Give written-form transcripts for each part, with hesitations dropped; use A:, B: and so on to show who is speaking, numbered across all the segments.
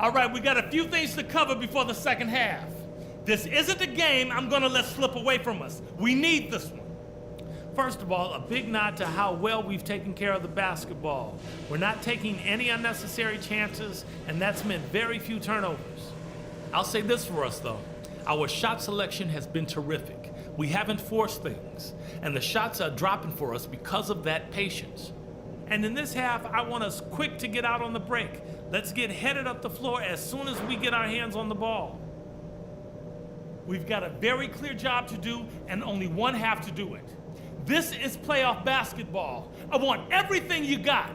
A: All right, we got a few things to cover before the second half. This isn't a game I'm gonna let slip away from us. We need this one. First of all, a big nod to how well we've taken care of the basketball. We're not taking any unnecessary chances, and that's meant very few turnovers. I'll say this for us, though. Our shot selection has been terrific. We haven't forced things, and the shots are dropping for us because of that patience. And in this half, I want us quick to get out on the break. Let's get headed up the floor as soon as we get our hands on the ball. We've got a very clear job to do and only one half to do it. This is playoff basketball. I want everything you got.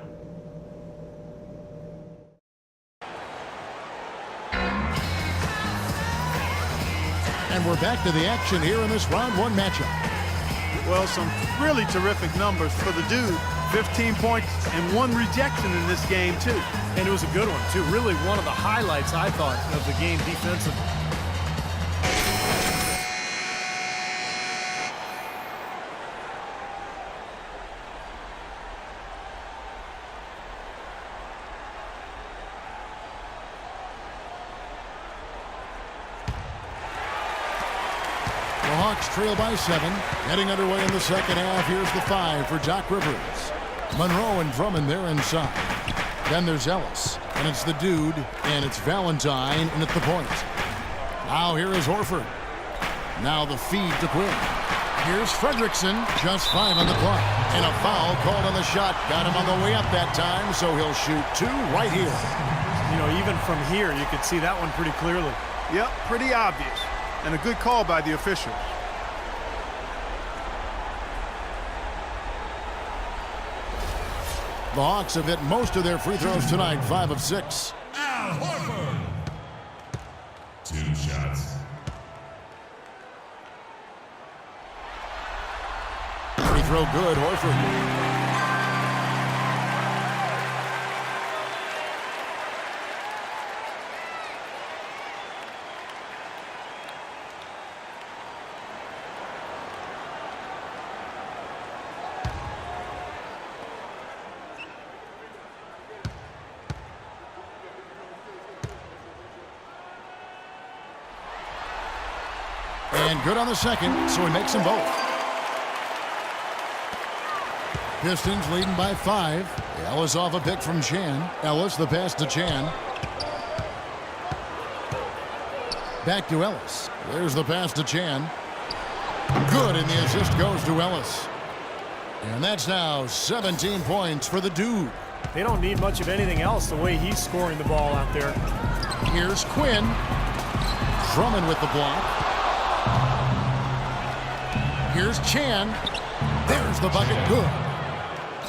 B: And we're back to the action here in this round one matchup.
C: Well, some really terrific numbers for the dude. 15 points and 1 rejection in this game, too.
D: And it was a good one, too. Really one of the highlights, I thought, of the game defensively.
B: The Hawks trail by 7. Getting underway in the second half. Here's the 5 for Doc Rivers. Monroe and Drummond there inside. Then there's Ellis. And it's the dude. And it's Valentine. And at the point. Now here is Horford. Now the feed to Quinn. Here's Fredrickson. Just 5 on the clock. And a foul called on the shot. Got him on the way up that time. So he'll shoot 2 right here.
D: You know, even from here, you could see that one pretty clearly.
C: Yep, pretty obvious. And a good call by the officials.
B: The Hawks have hit most of their free throws tonight, 5 of 6.
E: Al Horford. 2 shots.
B: Free throw good, Horford. And good on the second, so he makes them both. Pistons leading by 5. Ellis off a pick from Chan. Ellis, the pass to Chan. Back to Ellis. There's the pass to Chan. Good, and the assist goes to Ellis. And that's now 17 points for the dude.
D: They don't need much of anything else the way he's scoring the ball out there.
B: Here's Quinn. Drummond with the block. Here's Chan. There's the bucket. Good.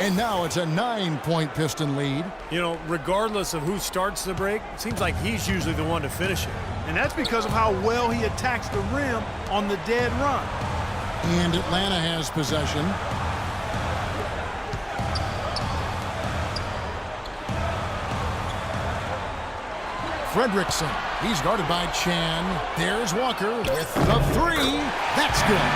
B: And now it's a 9-point Piston lead.
D: You know, regardless of who starts the break, it seems like he's usually the one to finish it.
C: And that's because of how well he attacks the rim on the dead run.
B: And Atlanta has possession. Fredrickson. He's guarded by Chan. There's Walker with the 3. That's good.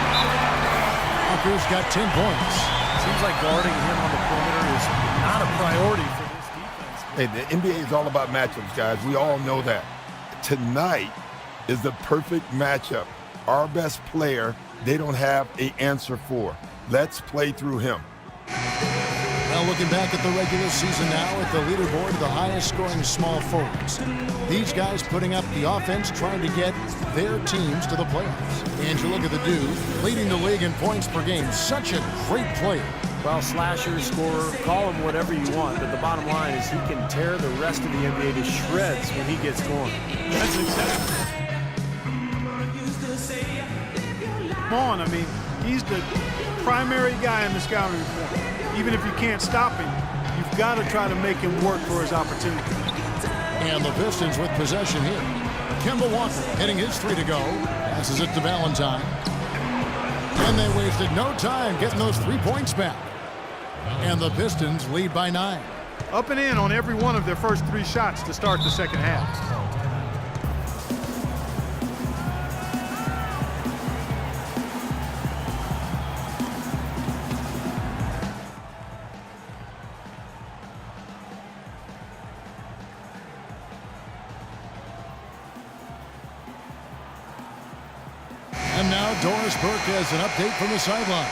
B: Walker's got 10 points.
D: Seems like guarding him on the perimeter is not a priority for this defense.
F: Hey, the NBA is all about matchups, guys. We all know that. Tonight is the perfect matchup. Our best player, they don't have an answer for. Let's play through him.
B: Well, looking back at the regular season now, at the leaderboard, the highest scoring small forwards. These guys putting up the offense, trying to get their teams to the playoffs. And you look at the dude, leading the league in points per game. Such a great player.
D: Well, slasher, scorer, call him whatever you want, but the bottom line is he can tear the rest of the NBA to shreds when he gets going.
C: That's exactly. Come on, I mean, he's the primary guy in the scouting report. Even if you can't stop him, you've got to try to make him work for his opportunity.
B: And the Pistons with possession here. Kemba Walker hitting his 3 to go. Passes it to Valentine. And they wasted no time getting those 3 points back. And the Pistons lead by 9.
C: Up and in on every one of their first 3 shots to start the second half.
B: Now Doris Burke has an update from the sidelines.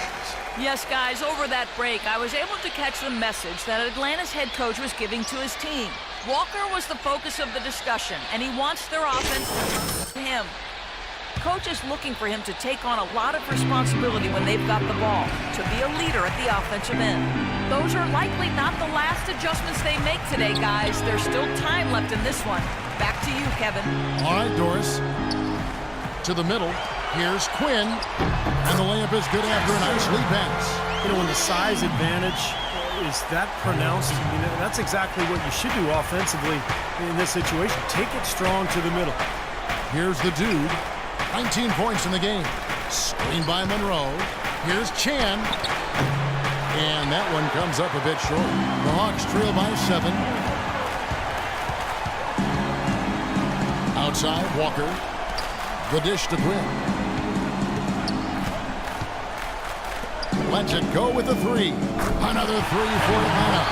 G: Yes, guys, over that break, I was able to catch the message that Atlanta's head coach was giving to his team. Walker was the focus of the discussion, and he wants their offense to him. Coach is looking for him to take on a lot of responsibility when they've got the ball, to be a leader at the offensive end. Those are likely not the last adjustments they make today, guys. There's still time left in this one. Back to you, Kevin.
B: All right, Doris. To the middle. Here's Quinn. And the layup is good after a nice lead pass.
D: You know, when the size advantage is that pronounced, that's exactly what you should do offensively in this situation. Take it strong to the middle.
B: Here's the dude. 19 points in the game. Screen by Monroe. Here's Chan. And that one comes up a bit short. The Hawks trail by 7. Outside, Walker. The dish to Quinn. Lets it go with the 3. Another 3 for Atlanta.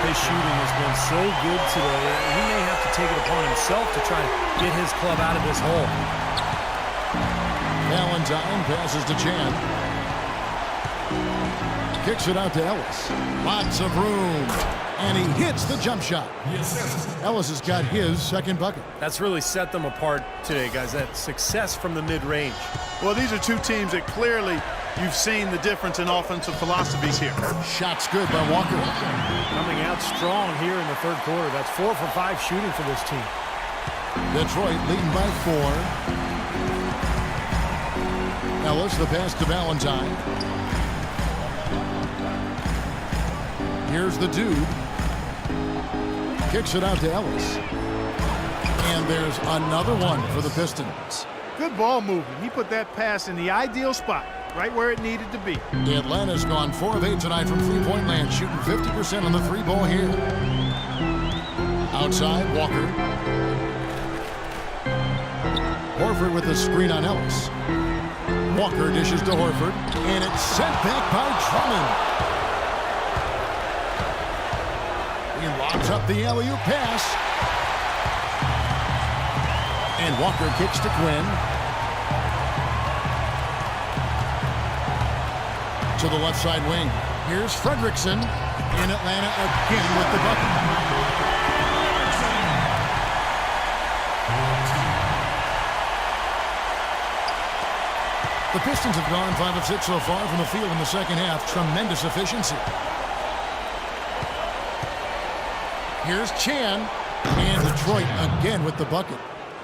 D: His shooting has been so good today. He may have to take it upon himself to try and get his club out of this hole.
B: Valentine passes to Chan. Kicks it out to Ellis. Lots of room. And he hits the jump shot. Ellis has got his second bucket.
D: That's really set them apart today, guys. That success from the mid-range.
C: Well, these are two teams that clearly you've seen the difference in offensive philosophies here.
B: Shot's good by Walker.
D: Coming out strong here in the third quarter. That's 4 for 5 shooting for this team.
B: Detroit leading by 4. Ellis, the pass to Valentine. Here's the dude. Kicks it out to Ellis. And there's another one for the Pistons.
C: Good ball movement. He put that pass in the ideal spot, right where it needed to be.
B: Atlanta's gone 4 of 8 tonight from three-point land, shooting 50% on the 3-ball here. Outside, Walker. Horford with the screen on Ellis. Walker dishes to Horford, and it's sent back by Drummond. He lobs up the alley-oop pass. And Walker kicks to Quinn. To the left side wing. Here's Fredrickson. In Atlanta again with the bucket. The Pistons have gone 5 of 6 so far from the field in the second half. Tremendous efficiency. Here's Chan. And Detroit again with the bucket.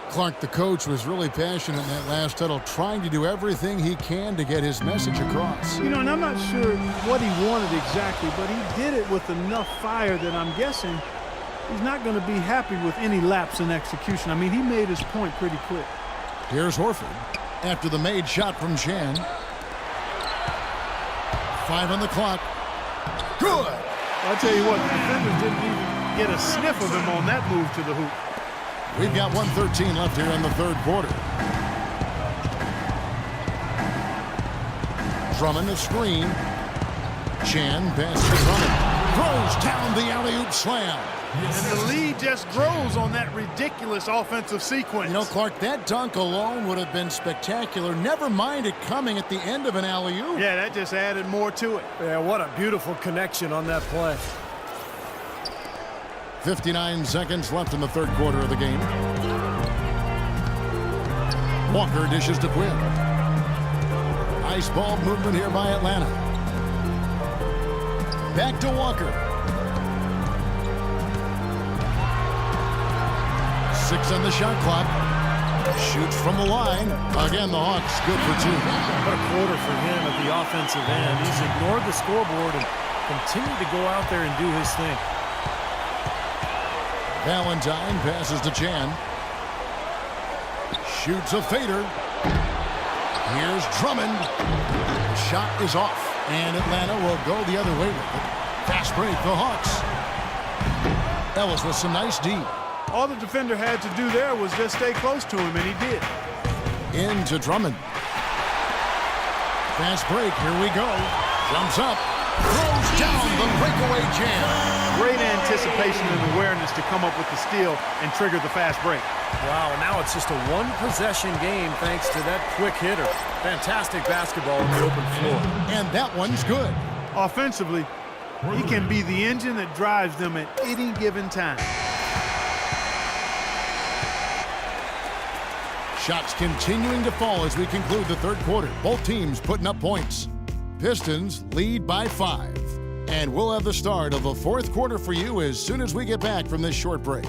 B: Clark, the coach, was really passionate in that last huddle, trying to do everything he can to get his message across.
C: You know, and I'm not sure what he wanted exactly, but he did it with enough fire that I'm guessing he's not going to be happy with any lapse in execution. I mean, he made his point pretty quick.
B: Here's Horford after the made shot from Chan. 5 on the clock. Good.
C: I'll tell you what, the defenders didn't even get a sniff of him on that move to the hoop.
B: We've got 1:13 left here in the third quarter. Drummond a screen. Chan pass to Drummond. Throws down the alley-oop slam.
C: And the lead just grows on that ridiculous offensive sequence.
B: You know, Clark, that dunk alone would have been spectacular. Never mind it coming at the end of an alley-oop.
C: Yeah, that just added more to it.
D: Yeah, what a beautiful connection on that play.
B: 59 seconds left in the third quarter of the game. Walker dishes to Quinn. Nice ball movement here by Atlanta. Back to Walker. 6 on the shot clock. Shoots from the line. Again, the Hawks good for 2.
D: What a quarter for him at the offensive end. He's ignored the scoreboard and continued to go out there and do his thing.
B: Valentine passes to Chan. Shoots a fader. Here's Drummond. The shot is off, and Atlanta will go the other way with it. Fast break, the Hawks. Ellis with some nice D.
C: All the defender had to do there was just stay close to him, and he did.
B: Into Drummond. Fast break, here we go. Jumps up. Throws down the breakaway jam.
C: Great anticipation and awareness to come up with the steal and trigger the fast break.
D: Wow, and now it's just a one-possession game thanks to that quick hitter. Fantastic basketball on the open floor.
B: And that one's good.
C: Offensively, he can be the engine that drives them at any given time.
B: Shots continuing to fall as we conclude the third quarter. Both teams putting up points. Pistons lead by 5. And we'll have the start of the fourth quarter for you as soon as we get back from this short break.